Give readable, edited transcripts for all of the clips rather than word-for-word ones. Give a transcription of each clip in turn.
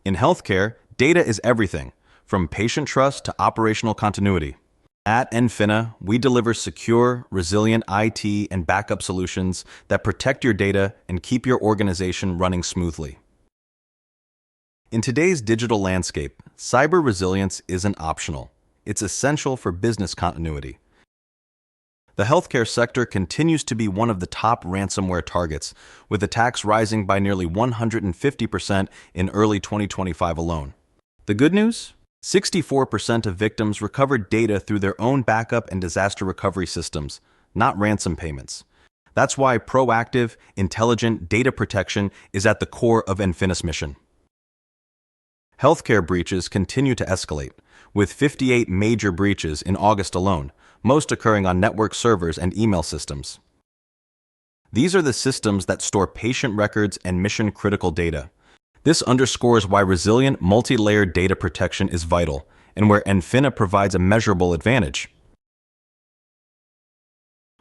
In healthcare, data is everything, from patient trust to operational continuity. At Nfina, we deliver secure, resilient IT and backup solutions that protect your data and keep your organization running smoothly. In today's digital landscape, cyber resilience isn't optional. It's essential for business continuity. The healthcare sector continues to be one of the top ransomware targets, with attacks rising by nearly 150% in early 2025 alone. The good news? 64% of victims recovered data through their own backup and disaster recovery systems, not ransom payments. That's why proactive, intelligent data protection is at the core of Nfina's mission. Healthcare breaches continue to escalate, with 58 major breaches in August alone, most occurring on network servers and email systems. These are the systems that store patient records and mission-critical data. This underscores why resilient, multi-layered data protection is vital, and where Nfina provides a measurable advantage.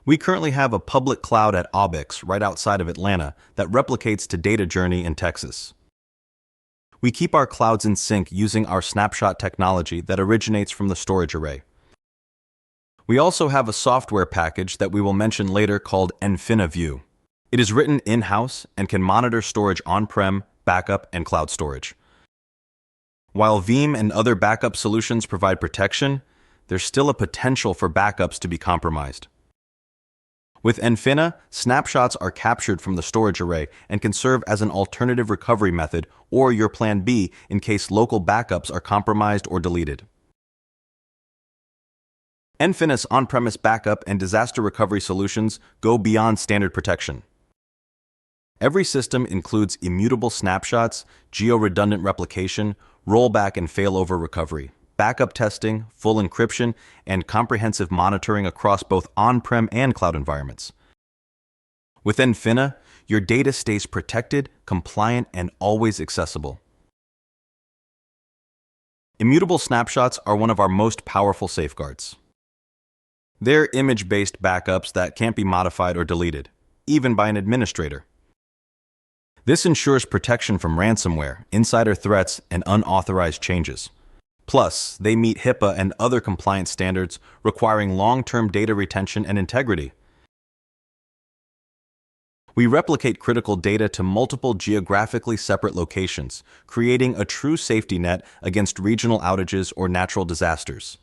We currently have a public cloud at Aubix right outside of Atlanta that replicates to Data Journey in Texas. We keep our clouds in sync using our snapshot technology that originates from the storage array. We also have a software package that we will mention later called Nfina View. It is written in-house and can monitor storage on-prem, backup, and cloud storage. While Veeam and other backup solutions provide protection, there's still a potential for backups to be compromised. With Nfina, snapshots are captured from the storage array and can serve as an alternative recovery method or your plan B in case local backups are compromised or deleted. Nfina's on-premise backup and disaster recovery solutions go beyond standard protection. Every system includes immutable snapshots, geo-redundant replication, rollback and failover recovery, backup testing, full encryption, and comprehensive monitoring across both on-prem and cloud environments. With Nfina, your data stays protected, compliant, and always accessible. Immutable snapshots are one of our most powerful safeguards. They're image-based backups that can't be modified or deleted, even by an administrator. This ensures protection from ransomware, insider threats, and unauthorized changes. Plus, they meet HIPAA and other compliance standards requiring long-term data retention and integrity. We replicate critical data to multiple geographically separate locations, creating a true safety net against regional outages or natural disasters.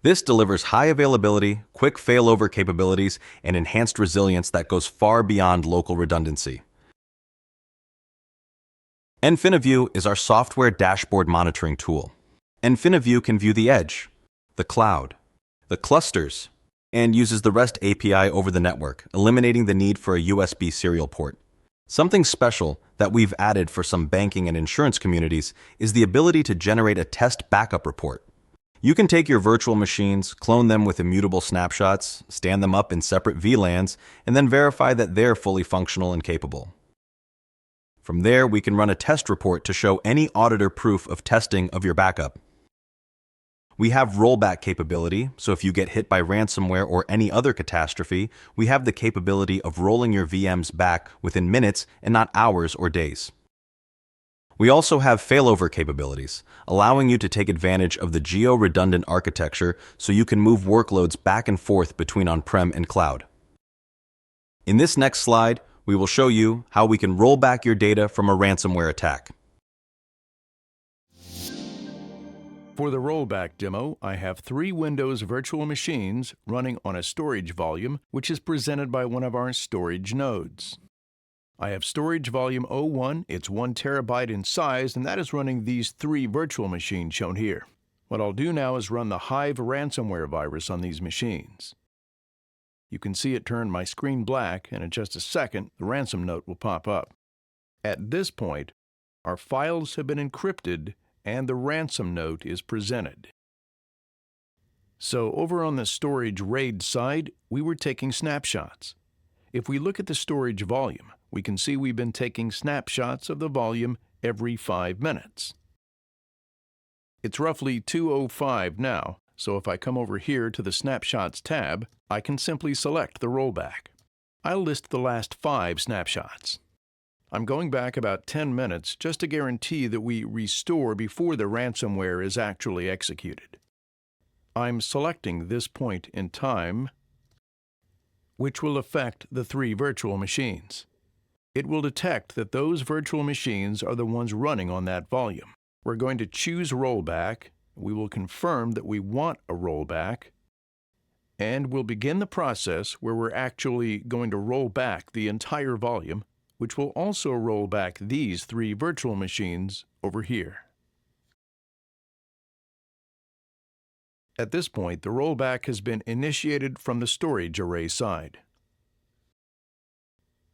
This delivers high availability, quick failover capabilities, and enhanced resilience that goes far beyond local redundancy. Nfina View is our software dashboard monitoring tool. Nfina View can view the edge, the cloud, the clusters, and uses the REST API over the network, eliminating the need for a USB serial port. Something special that we've added for some banking and insurance communities is the ability to generate a test backup report. You can take your virtual machines, clone them with immutable snapshots, stand them up in separate VLANs, and then verify that they're fully functional and capable. From there, we can run a test report to show any auditor proof of testing of your backup. We have rollback capability, so if you get hit by ransomware or any other catastrophe, we have the capability of rolling your VMs back within minutes and not hours or days. We also have failover capabilities, allowing you to take advantage of the geo-redundant architecture so you can move workloads back and forth between on-prem and cloud. In this next slide, we will show you how we can roll back your data from a ransomware attack. For the rollback demo, I have 3 Windows virtual machines running on a storage volume, which is presented by one of our storage nodes. I have storage volume 01, it's 1 terabyte in size, and that is running these 3 virtual machines shown here. What I'll do now is run the Hive ransomware virus on these machines. You can see it turn my screen black, and in just a second, the ransom note will pop up. At this point, our files have been encrypted, and the ransom note is presented. So over on the storage RAID side, we were taking snapshots. If we look at the storage volume, we can see we've been taking snapshots of the volume every 5 minutes. It's roughly 2:05 now, so if I come over here to the Snapshots tab, I can simply select the rollback. I'll list the last 5 snapshots. I'm going back about 10 minutes just to guarantee that we restore before the ransomware is actually executed. I'm selecting this point in time, which will affect the 3 virtual machines. It will detect that those virtual machines are the ones running on that volume. We're going to choose rollback. We will confirm that we want a rollback, and we'll begin the process where we're actually going to roll back the entire volume, which will also roll back these 3 virtual machines over here. At this point, the rollback has been initiated from the storage array side.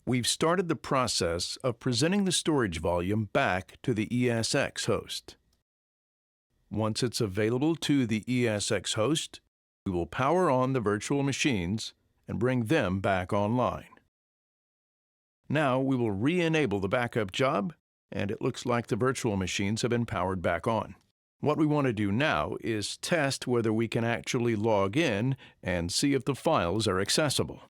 We've started the process of presenting the storage volume back to the ESX host. Once it's available to the ESX host, we will power on the virtual machines and bring them back online. Now we will re-enable the backup job, and it looks like the virtual machines have been powered back on. What we want to do now is test whether we can actually log in and see if the files are accessible.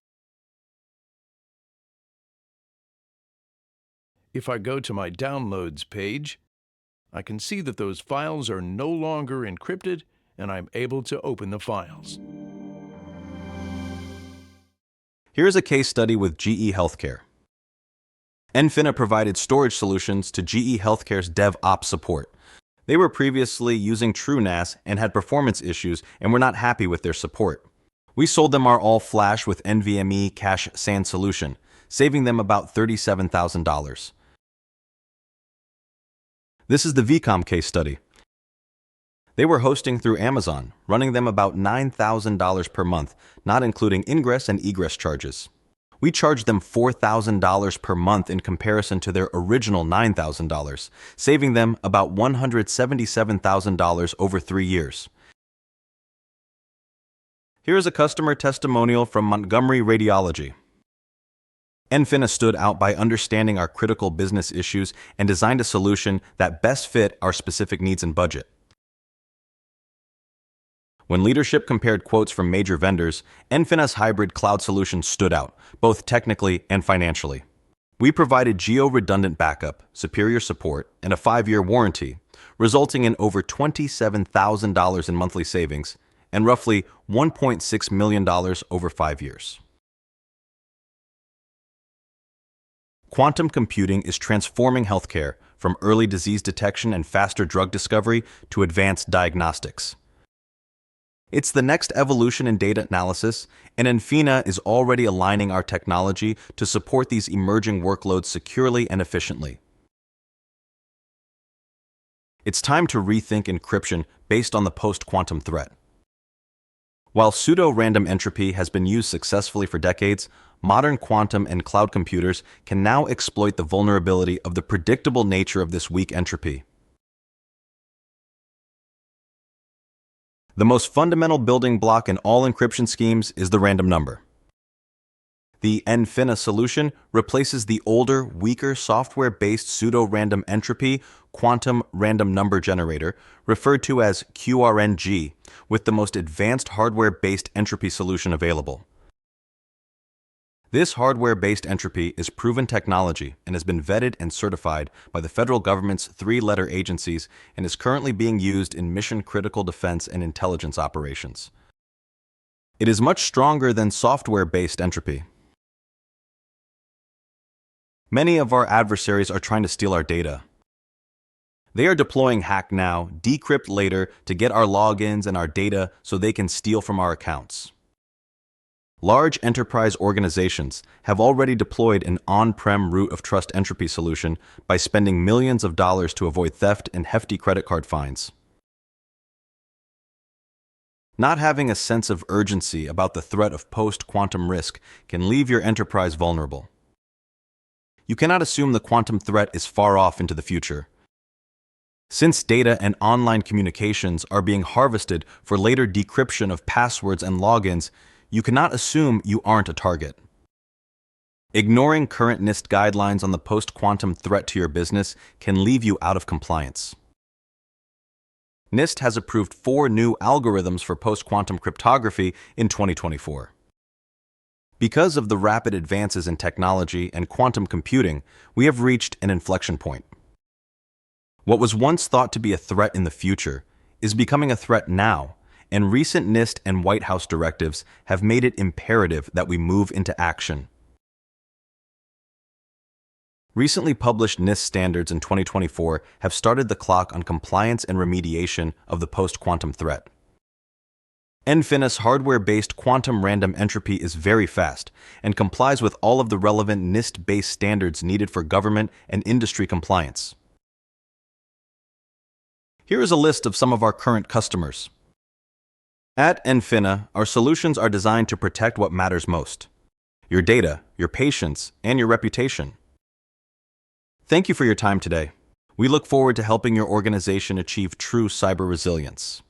If I go to my Downloads page, I can see that those files are no longer encrypted, and I'm able to open the files. Here's a case study with GE Healthcare. Nfina provided storage solutions to GE Healthcare's DevOps support. They were previously using TrueNAS and had performance issues and were not happy with their support. We sold them our all-flash with NVMe cache SAN solution, saving them about $37,000. This is the VCOM case study. They were hosting through Amazon, running them about $9,000 per month, not including ingress and egress charges. We charged them $4,000 per month in comparison to their original $9,000, saving them about $177,000 over 3 years. Here is a customer testimonial from Montgomery Radiology. Nfina stood out by understanding our critical business issues and designed a solution that best fit our specific needs and budget. When leadership compared quotes from major vendors, Nfina's hybrid cloud solution stood out, both technically and financially. We provided geo-redundant backup, superior support, and a 5-year warranty, resulting in over $27,000 in monthly savings and roughly $1.6 million over 5 years. Quantum computing is transforming healthcare from early disease detection and faster drug discovery to advanced diagnostics. It's the next evolution in data analysis, and Nfina is already aligning our technology to support these emerging workloads securely and efficiently. It's time to rethink encryption based on the post-quantum threat. While pseudo-random entropy has been used successfully for decades, modern quantum and cloud computers can now exploit the vulnerability of the predictable nature of this weak entropy. The most fundamental building block in all encryption schemes is the random number. The Nfina solution replaces the older, weaker software-based pseudo-random entropy quantum random number generator, referred to as QRNG, with the most advanced hardware-based entropy solution available. This hardware-based entropy is proven technology and has been vetted and certified by the federal government's 3-letter agencies and is currently being used in mission-critical defense and intelligence operations. It is much stronger than software-based entropy. Many of our adversaries are trying to steal our data. They are deploying hack now, decrypt later to get our logins and our data so they can steal from our accounts. Large enterprise organizations have already deployed an on-prem root of trust entropy solution by spending millions of dollars to avoid theft and hefty credit card fines. Not having a sense of urgency about the threat of post-quantum risk can leave your enterprise vulnerable. You cannot assume the quantum threat is far off into the future. Since data and online communications are being harvested for later decryption of passwords and logins, you cannot assume you aren't a target. Ignoring current NIST guidelines on the post-quantum threat to your business can leave you out of compliance. NIST has approved 4 new algorithms for post-quantum cryptography in 2024. Because of the rapid advances in technology and quantum computing, we have reached an inflection point. What was once thought to be a threat in the future is becoming a threat now, and recent NIST and White House directives have made it imperative that we move into action. Recently published NIST standards in 2024 have started the clock on compliance and remediation of the post-quantum threat. Nfina's hardware-based quantum random entropy is very fast and complies with all of the relevant NIST-based standards needed for government and industry compliance. Here is a list of some of our current customers. At Nfina, our solutions are designed to protect what matters most: your data, your patients, and your reputation. Thank you for your time today. We look forward to helping your organization achieve true cyber resilience.